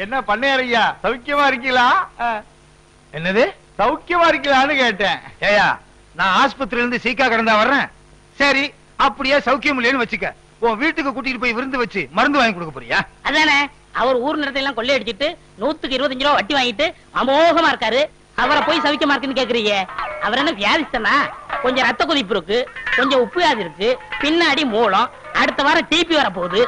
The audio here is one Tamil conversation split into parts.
என்ன பண்ணையா சௌக்கியமா இருக்கீங்களா? என்னது சௌக்கியமா இருக்கீங்களான்னு கேட்டேன். ஏயா நான் ஆஸ்பத்திரியில இருந்து சீக்கா கடந்தா வர்றேன். சரி அப்படியே சௌக்கியம் இல்லைன்னு வச்சுக்க, உன் வீட்டுக்கு கூட்டிட்டு போய் விருந்து வச்சு மருந்து வாங்கி கொடுக்க போறியா? அதானே அவர் ஊர் நிலத்தை எல்லாம் கொள்ளையடிச்சிட்டு 125 ரூபா வட்டி வாங்கிட்டு அமோகமா இருக்காரு. அவரை போய் சவிக்கமா இருக்குன்னு கேக்குறீங்க. அவர் என்ன வியாதிஸ்தனா? கொஞ்சம் ரத்த கொதிப்பு இருக்கு, கொஞ்சம் உப்பு வியாதி இருக்கு, பின்னாடி மூலம். அடுத்த வாரம் டிபி வர போகுது.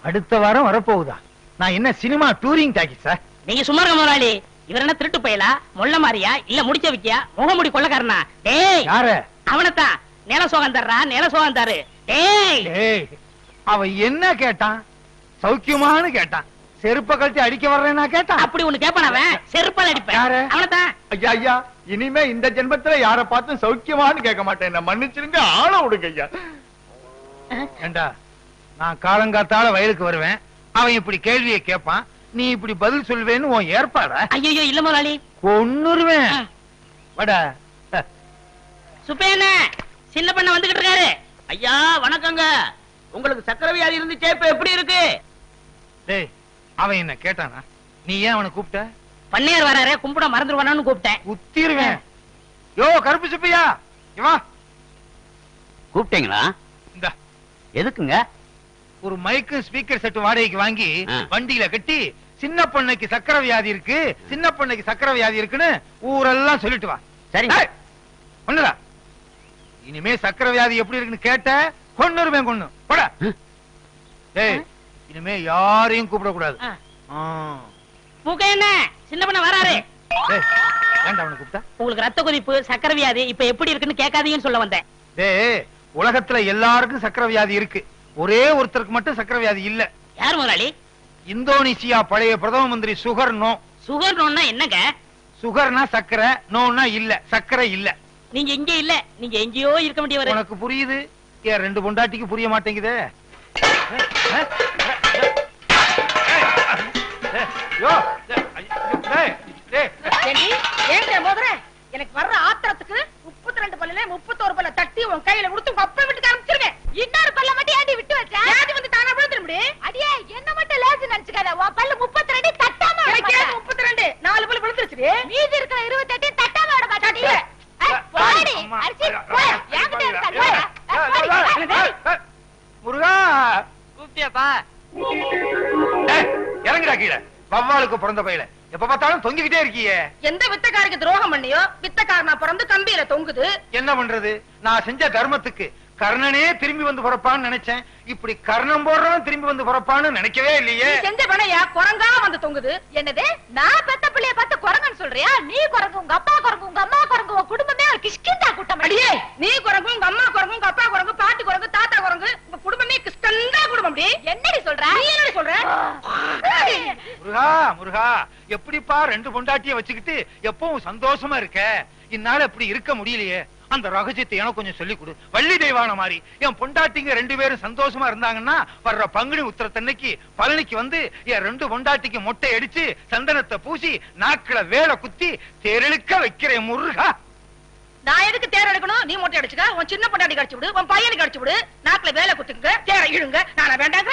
அடுத்த வாரம் வரப்போகுதா? நான் என்ன சினிமா டூரிங் டாக்கிஸா? நீங்க சும்மா இருக்க முதலாளி. இவர் என்ன திருட்டு பயலா, மொள்ள மாறியா, இல்ல முடிச்ச வைக்கியா, முகமுடி கொள்ளக்காரனா? டேய் யாரு? அவனத்தான். நில சோகம் தர்றா, நில சோகம் தரு. டேய் அவன் என்ன கேட்டான்? சௌக்கியமானு கேட்டான். செருப்ப கழட்டி அடிக்க வர்றேன்னா கேட்டான். அப்படி ஒண்ணு கேப்பான் அவன். செருப்பால் அடிப்பேன். அவனத்தான். ஐயா ஐயா, இனிமே இந்த ஜென்மத்துல யார பார்த்தும் சௌக்கியமானு கேட்க மாட்டேன். என்ன மன்னிச்சிருங்க, ஆள விடுங்க ஐயா. ஏண்டா நான் காலங்காத்தால வயலுக்கு வருவேன், அவன் இப்படி கேள்வியை கேட்பான், நீ இப்படி பதில் சொல்வேன்னு உன் ஏற்பாடா? ஐயோ இல்ல முதலாளி, கொன்னுருவேன். வட சுப்பேன சின்ன பண்ண வந்துகிட்டு இருக்காரு. ஐயா வணக்கங்க. உங்களுக்கு சக்கரை வியாதி இருந்துச்சே, இப்ப எப்படி இருக்கு? டேய் அவன் என்ன கேட்டானா? நீ ஏன் அவனை கூப்பிட்ட? பண்ணையார் வராரே, கும்பிட மறந்துடுவானு கூப்பிட்டேன். குத்திருவேன். யோ கருப்பு சுப்பையா, இவா கூப்பிட்டீங்களா? இந்த எதுக்குங்க? ஒரு மைக்கு ஸ்பீக்கர் செட் வாடகைக்கு வாங்கி வண்டியில கட்டி சின்ன பொண்ணுக்கு சக்கரை வியாதி இருக்கு, சின்ன பொண்ணுக்கு சக்கரை வியாதி இருக்குன்னு ஊரெல்லாம் சொல்லிட்டு வா. சரி ஒண்ணுடா, இனிமே சக்கரை வியாதி எப்படி இருக்குன்னு கேட்ட கொன்னுருவேன். கொன்னு போட. டேய் இனிமே யாரையும் கூப்பிடக்கூடாது. என்ன சின்ன பண்ண வராரு. ஏன்டா அவனை கூப்பிட்டா? உங்களுக்கு ரத்த கொதிப்பு, சக்கரை வியாதி இப்ப எப்படி இருக்குன்னு கேட்காதீங்கன்னு சொல்ல வந்தேன். டேய் உலகத்துல எல்லாருக்கும் சக்கரை வியாதி இருக்கு, ஒரே ஒருத்தருக்கு மட்டும் சக்கரை வியாதி இல்ல. யார் முதலாளி? இந்தோனேசியா பழைய பிரதம மந்திரி சுகர் நோ. சுகர் நோன்னா என்னங்க? சுகர்னா சக்கரை, நோன்னா இல்ல, சக்கரை இல்ல. நீங்க இங்க இல்ல, நீங்க எங்கேயோ இருக்க வேண்டியவர். உனக்கு புரியுது, ஏன் ரெண்டு பொண்டாட்டிக்கு புரிய மாட்டேங்குதே? எனக்கு வர்ற ஆத்திரத்துக்கு 32 பல்லுல 31 பல்ல தட்டி உன் கையில கொடுத்து உங்க அப்பா வீட்டுக்கு அனுப்பிச்சிருவேன். இன்னொரு பல்ல மட்டும் ஏண்டி விட்டு வச்ச? ஏண்டி வந்து தானா விழுந்துற முடியும்? அடியே என்ன மட்டும் லேசு நினைச்சுக்காத. உன் பல்ல 32 தட்டாம எனக்கு 32 4 பல்ல விழுந்துருச்சு. மீதி இருக்கிற 28 தட்டாம விட மாட்டீங்க. போடி அரிசி போ. ஏங்கிட்ட இருக்க. முருகா கூப்பிட்டியாப்பா? இறங்குடா கீழே. வவ்வாலுக்கு பிறந்த பையல எப்ப பார்த்தாலும் தொங்கிக்கிட்டே இருக்கியே. எந்த வித்தக்காரருக்கு துரோகம் பண்ணியோ வித்தக்காரனா பிறந்து கம்பியில தொங்குது. என்ன பண்றது? நான் செஞ்ச தர்மத்துக்கு கர்ணனே திரும்பி வந்து பிறப்பான்னு நினைச்சேன். இப்படி கர்ணம் போடுறவன் திரும்பி வந்து பிறப்பான்னு நினைக்கவே இல்லையே. செஞ்ச பணையா குரங்கா வந்து தொங்குது. என்னது நான் பெத்த பிள்ளைய பார்த்து குரங்குன்னு சொல்றியா? நீ குரங்கு, உங்க அப்பா குரங்கு, உங்க அம்மா குரங்கு, உங்க குடும்பமே ஒரு கிஷ்கிந்தா கூட்டம். அடியே நீ குரங்கு, உங்க அம்மா குரங்கு, உங்க அப்பா குரங்கு, பாட்டி குரங்கு, தாத்தா குரங்கு, உங்க குடும்பமே கிஷ்கந்தா குடும்பம். என்னடி சொல்ற? நீ என்னடி சொல்ற? முருகா முருகா, எப்படிப்பா ரெண்டு பொண்டாட்டிய வச்சுக்கிட்டு எப்பவும் சந்தோஷமா இருக்க? இந்நாள் அப்படி இருக்க முடியலையே. அந்த ரகசியத்தை எனக்கு கொஞ்சம் சொல்லி கொடு. வள்ளி தெய்வான மாதிரி என் பொண்டாட்டிங்க ரெண்டு பேரும் சந்தோஷமா இருந்தாங்கன்னா வர்ற பங்குனி உத்திரத்தன்னைக்கு பழனிக்கு வந்து என் ரெண்டு பொண்டாட்டிக்கு மொட்டை அடிச்சு சந்தனத்தை பூசி நாக்களை வேலை குத்தி தேரெழுக்க வைக்கிறேன் முருகா. நான் எதுக்கு தேர் எடுக்கணும்? நீ மொட்டை அடிச்சுக்க, உன் சின்ன பொண்டாட்டி கடிச்சு விடு, உன் பையனுக்கு கடிச்சு விடு, நாக்குல வேலை குத்துங்க, தேரை இழுங்க. நானா வேண்டாங்க?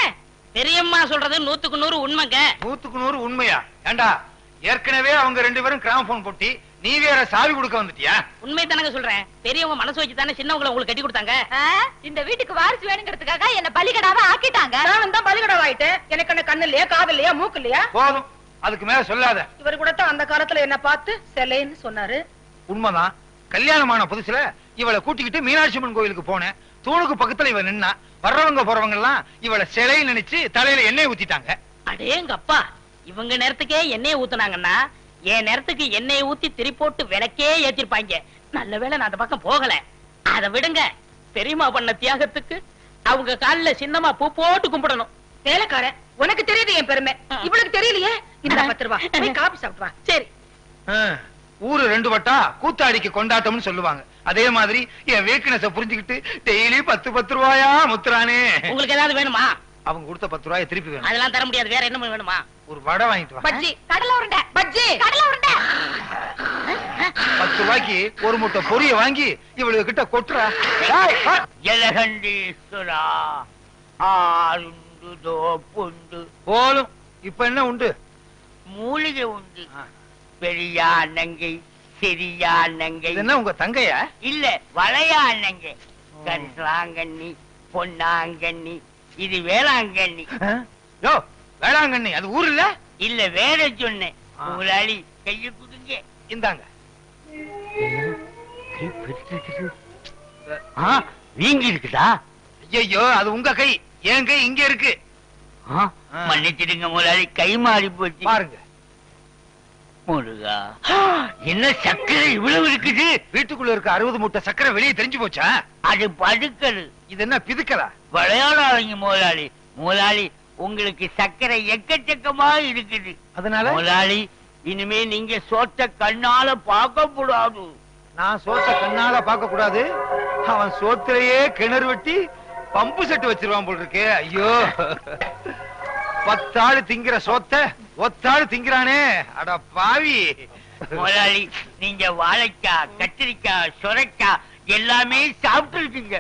பெரியம்மா சொல்றது 100க்கு 100 உண்மைங்க. 100க்கு 100 உண்மையா? ஏண்டா ஏற்கனவே அவங்க ரெண்டு பேரும் கிராமபோன் போட்டி, நீ வேற சாவி கொடுக்க வந்துட்டியா? உண்மை தானங்க சொல்றேன். பெரியவங்க மனசு வச்சு தானே சின்னவங்களை உங்களுக்கு கட்டி கொடுத்தாங்க. இந்த வீட்டுக்கு வாரிசு வேணுங்கிறதுக்காக என்ன பலிகடாவா ஆக்கிட்டாங்க. நான் தான் பலிகடாவா ஆயிட்டேன். எனக்கு என்ன கண்ணு இல்லையா, காது இல்லையா, மூக்கு இல்லையா? போதும், அதுக்கு மேல சொல்லாத. இவர் கூட தான் அந்த காலத்துல என்ன பார்த்து செல்லைன்னு சொன்னாரு. உண்மைதான். கல்யாணமான புதுசுல இவளை கூட்டிக்கிட்டு மீனாட்சி அம்மன் கோயிலுக்கு போனேன். தூணுக்கு பக்கத்துல இவ நின்னா, வர்றவங்க போறவங்க எல்லாம் இவளை சிலை நினைச்சு தலையில எண்ணெய் ஊத்திட்டாங்க. அடேங்க அப்பா, இவங்க நேரத்துக்கே எண்ணெய் ஊத்துனாங்கன்னா என் நேரத்துக்கு எண்ணெய் ஊத்தி திரி போட்டு விளக்கே ஏத்திருப்பாங்க. நல்ல வேளை நான் அந்த பக்கம் போகல. அதை விடுங்க, பெரியம்மா பண்ண தியாகத்துக்கு அவங்க காலில சின்னமா பூ போட்டு கும்பிடணும். வேலைக்கார உனக்கு தெரியுது என் பெருமை, இவளுக்கு தெரியலையே. இந்த 10 ரூபாய் போய் காபி சாப்பிட்டு வா. சரி. ஊரு ரெண்டு வட்டா கூத்தாடிக்கு கொண்டாட்டம்னு சொல்லுவாங்க. அதே மாதிரி என் வீக்னஸ புரிஞ்சுக்கிட்டு டெய்லி 10 ரூபாயா முத்துறானே. உங்களுக்கு ஏதாவது வேணுமா? அவங்க கொடுத்த 10 ரூபாயை திருப்பி வேணும். அதெல்லாம் தர முடியாது. வேற என்ன வேணுமா? ஒரு வடை வாங்கிட்டு வா. பஜ்ஜி, கடலை உருண்டை, பஜ்ஜி, கடலை உருண்டை. 10 ரூபாய்க்கு ஒரு முட்டை பொரிய வாங்கி இவளுக்கு கிட்ட கொட்டுறா. ஜலகண்டீஸ்வரா ஆருண்டு தோப்புண்டு. போலும். இப்ப என்ன உண்டு? மூலிகை உண்டு. பெரியா நங்கை, சிறியா நங்கை. என்ன உங்க தங்கையா? இல்ல, வளையா நங்கை. கரிசலாங்கண்ணி, பொன்னாங்கண்ணி, இது வேளாங்கண்ணி. யோ, வேளாங்கண்ணி அது ஊர் இல்ல? இல்ல, வேற சொன்னேன். முதலாளி கைய கொடுங்க. இந்தாங்க. வீங்கி இருக்குதா? ஐயோ, அது உங்க கை. என் கை இங்க இருக்கு. மன்னிச்சிடுங்க முதலாளி, கை மாறி போச்சு. பாருங்க. முருகா, என்ன சக்கரை இவ்வளவு இருக்குது? வீட்டுக்குள்ள இருக்க 60 மூட்டை சக்கரை வெளியே தெரிஞ்சு போச்சா? அது படுக்கல். இது என்ன பிதுக்கலா? விளையாடாதீங்க முதலாளி. முதலாளி, உங்களுக்கு சக்கரை எக்கச்சக்கமா இருக்குது. அதனால முதலாளி, இனிமே நீங்க சோத்த கண்ணால பார்க்க கூடாது. நான் சோத்த கண்ணால பார்க்க கூடாது. அவன் சோத்திலேயே கிணறு வெட்டி பம்பு செட்டு வச்சிருவான் போல் இருக்கு. ஐயோ, 10 ஆளு திங்கிற சோத்த ஒத்தாளு திங்கிறானே, அட பாவி. முதலாளி, நீங்க வாழைக்காய், கத்திரிக்காய், சுரைக்காய் எல்லாமே சாப்பிட்டு இருக்கீங்க.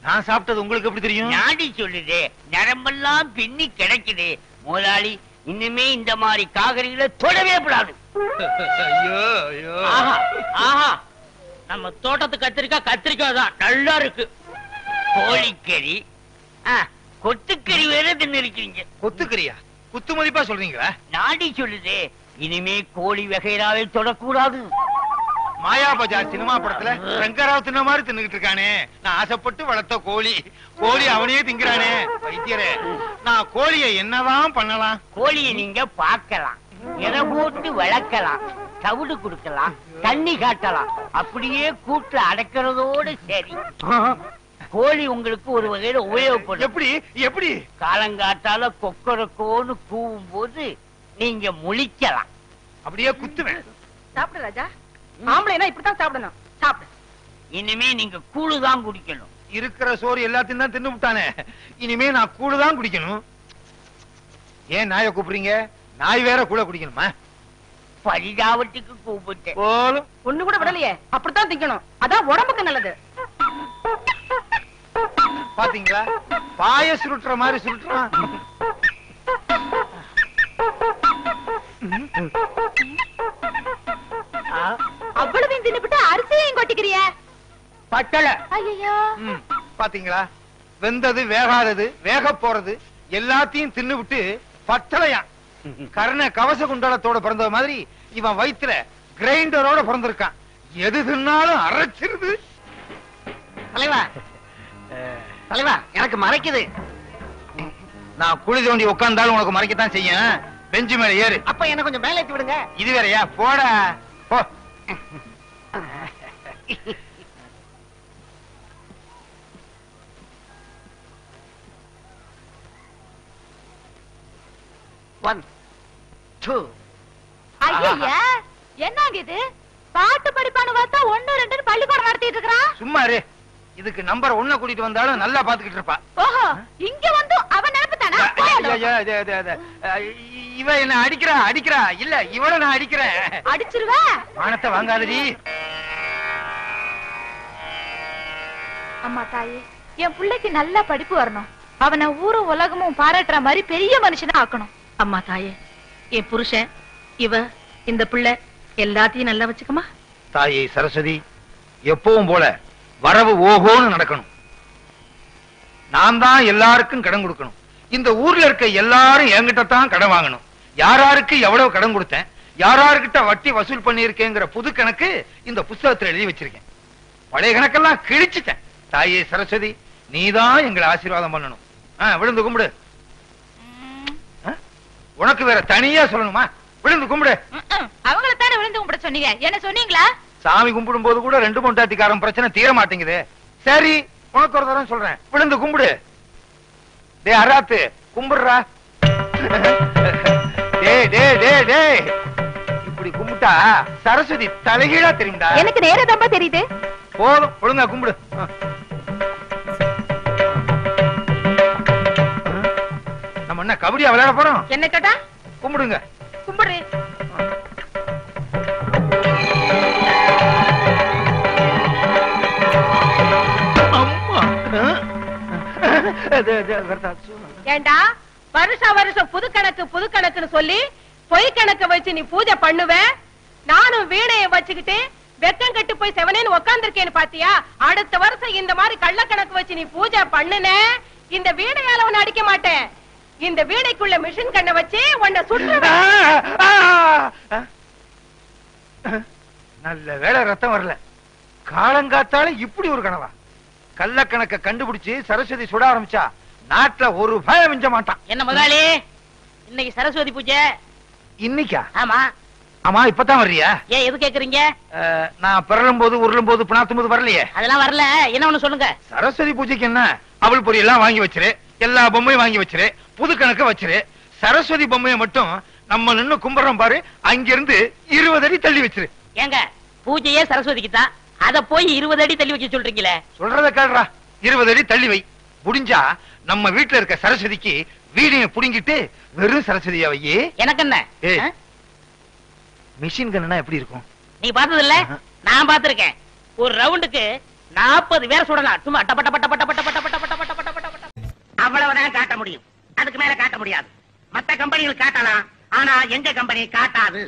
நான் சாப்பிட்டது உங்களுக்கு எப்படி தெரியும்? நாடி சொல்லுதே, நரம்பெல்லாம் பின்னி கிடைக்குது. முதலாளி, இனிமே இந்த மாதிரி காய்கறிகளை தொடவே கூடாது. ஐயோ ஐயோ. ஆஹா ஆஹா, நம்ம தோட்டத்து கத்திரிக்காய் தான் நல்லா இருக்கு. கோழிக்கறி, கொத்துக்கறி வேற தின்னு இருக்கீங்க. கொத்துக்கறியா? குத்து மதிப்பா சொல்றீங்களா? நாடி சொல்லுதே, இனிமே கோழி வகைராவை தொடக்கூடாது. மாயா பஜார் சினிமா படத்துல ரங்கராவ் தின்ன மாதிரி தின்னுகிட்டு இருக்கானே. நான் ஆசைப்பட்டு வளர்த்த கோழி, கோழி அவனையே திங்கிறானே. வைத்தியரே, நான் கோழியை என்னதான் பண்ணலாம்? கோழியை நீங்க பார்க்கலாம், எதை போட்டு வளர்க்கலாம், தவிடு கொடுக்கலாம், தண்ணி காட்டலாம். அப்படியே கூட்டு அடக்கிறதோடு சரி. கோழி உங்களுக்கு ஒரு வகையில உபயோகப்படும். எப்படி எப்படி? காலங்காட்டால கொக்கரக்கோன்னு கூவும் போது நீங்க முழிக்கலாம். அப்படியே குத்துவேன். சாப்பிடு ராஜா. ஆம்பளைனா இப்படித்தான் சாப்பிடணும். சாப்பிடு. இனிமே நீங்க கூழுதான் குடிக்கணும். இருக்கிற சோறு எல்லாத்தையும் தான் தின்னு விட்டானே. இனிமே நான் கூழுதான் குடிக்கணும். ஏன் நாயை கூப்பிடுறீங்க? நாய் வேற கூட குடிக்கணுமா? பரிதாபத்துக்கு கூப்பிட்டேன். போலும் ஒண்ணு கூட விடலையே. அப்படித்தான் திங்கணும். அதான் உடம்புக்கு நல்லது. பாத்தீங்களா? பாய சுருட்டுற மாதிரி சுருட்டுறான். அவ்வளவு தின்னுபிட்டு அரிசியையும் கொட்டிக்கிறிய. பட்டளை. ஐயோ, பாத்தீங்களா? வெந்தது, வேகாதது, வேக போறது எல்லாத்தையும் தின்னு விட்டு பட்டளையா. கர்ண கவச குண்டலத்தோட பிறந்த மாதிரி இவன் வயிற்றுல கிரைண்டரோட பிறந்திருக்கான். எது தின்னாலும் அரைச்சிருது. தலைவா, தலைவா, எனக்கு மறைக்குது. நான் குழி தோண்டி உட்கார்ந்தாலும் உனக்கு மறைக்கத்தான் செய்யும். பெஞ்சு மேல ஏறு. அப்ப என்ன கொஞ்சம் மேல ஏத்தி விடுங்க. இது வேறயா? போடா போ. One, two. ஐயா, என்னங்க இது? பாட்டு படிப்பானு பார்த்தா 1 2 பள்ளிக்கூடம் நடத்திட்டு இருக்கறான். சும்மா இரு. இதுக்கு நம்பர் 1 கூட்டிட்டு வந்தாலும் நல்லா பாத்துக்கிட்டு இருப்பா. ஓஹோ, இங்க வந்து அவன் நினைப்புதானா? இவ என்ன அடிக்கிறா. இல்ல, இவள நான் அடிக்கிறேன். அடிச்சிருவே. மானத்தை வாங்காதடி. அம்மா தாயே, என் பிள்ளைக்கு நல்ல படிப்பு வரணும். அவனை ஊரும் உலகமும் பாராட்டுற மாதிரி பெரிய மனுஷனா ஆக்கணும். அம்மா தாயே, என் புருஷன், இவ, இந்த பிள்ளை எல்லாத்தையும் நல்லா வச்சுக்கமா. தாயே சரஸ்வதி, எப்பவும் போல வரவு ஓகோன்னு நடக்கணும். நான் தான் எல்லாருக்கும் கடன் கொடுக்கணும். இந்த ஊர்ல இருக்க எல்லாரும் என்கிட்ட தான் கடன் வாங்கணும். யாராருக்கு எவ்வளவு கடன் கொடுத்தேன், யாராருக்கிட்ட வட்டி வசூல் பண்ணிருக்கேங்கிற புது கணக்கு இந்த புத்தகத்துல எழுதி வச்சிருக்கேன். பழைய கணக்கெல்லாம் கிழிச்சிட்டேன். தாயே சரஸ்வதி, நீதான் எங்களை ஆசீர்வாதம் பண்ணணும். விழுந்து கும்பிடு. உனக்கு வேற தனியா சொல்லணுமா? விழுந்து கும்பிடு. அவங்கள தானே விழுந்து கும்பிட சொன்னீங்க, என்ன சொன்னீங்களா? சாமி கும்பிடும் போது கூட 2 பொண்டாட்டிக்காரன் பிரச்சனை தீர மாட்டேங்குது. சரி, உனக்கு ஒரு தரம் சொல்றேன், விழுந்து கும்பிடு. டே அராத்து, கும்பிடுறா. டே இப்படி கும்பிட்டா சரஸ்வதி தலைகீழா தெரியும்டா. எனக்கு நேரா தெரியுது. போதும், ஒழுங்கா கும்பிடு. நம்ம என்ன கபடியா விளையாட போறோம்? என்ன கேட்டா? கும்பிடுங்க. கும்பிடு. ஏண்டா, வருஷம் புது கணக்குன்னு சொல்லி பொய் கணக்க வச்சு நீ பூஜை பண்ணுவ, நானும் வீணைய வச்சுக்கிட்டு வெக்கம் கட்டு போய் செவனேன்னு உக்காந்துருக்கேன்னு பாத்தியா? அடுத்த வருஷம் இந்த மாதிரி கள்ள கணக்கு வச்சு நீ பூஜை பண்ணுன, இந்த வீணையால உன்னை அடிக்க மாட்டேன். இந்த வீணைக்குள்ள மிஷின் கண்ணை வச்சு உன்னை சுற்றுவேன். நல்ல வேளை ரத்தம் வரல. காலங்காத்தால இப்படி ஒரு கனவா? கள்ள கணக்க கண்டுபிடிச்சு சரஸ்வதி சுட ஆரம்பிச்சா நாட்டுல ஒரு பயம் மிஞ்ச மாட்டான். என்ன முதலாளி, இன்னைக்கு சரஸ்வதி பூஜை? இன்னைக்கா? ஆமா. ஆமா, இப்பதான் வர்றியா? ஏன் எது கேக்குறீங்க? நான் பிறலும் போது உருளும் போது பிணாத்தும் போது வரலையே. அதெல்லாம் வரல. என்ன ஒண்ணு சொல்லுங்க. சரஸ்வதி பூஜைக்கு என்ன, அவள் பொரி எல்லாம் வாங்கி வச்சிரு, எல்லா பொம்மையும் வாங்கி வச்சிரு, புது கணக்கு வச்சிரு. சரஸ்வதி பொம்மையை மட்டும் நம்ம நின்னு கும்பிடுறோம் பாரு, அங்கிருந்து 20 அடி தள்ளி வச்சிரு. ஏங்க, பூஜையே சரஸ்வதிக்கு தான், அத போய் 20 அடி தள்ளி வைக்க சொல்றீங்களே? சொல்றத கேளுடா. 20 அடி தள்ளி வை. முடிஞ்சா நம்ம வீட்டுல இருக்க சரஸ்வதிக்கு வீடிய புடிங்கிட்டு வெறும் சரஸ்வதியா வை. எனக்கு என்ன? மிஷின் கன்னா எப்படி இருக்கும்? நீ பார்த்தது இல்ல? நான் பார்த்திருக்கேன். ஒரு ரவுண்டுக்கு 40 பேர் சுடலாம். சும்மா டப்ப டப்ப டப்ப டப்ப டப்ப டப்ப டப்ப டப்ப டப்ப டப்ப டப்ப. அவ்வளவுதான் காட்ட முடியும், அதுக்கு மேல காட்ட முடியாது. மத்த கம்பெனிகள் காட்டலாம், ஆனா எங்க கம்பெனி காட்டாது.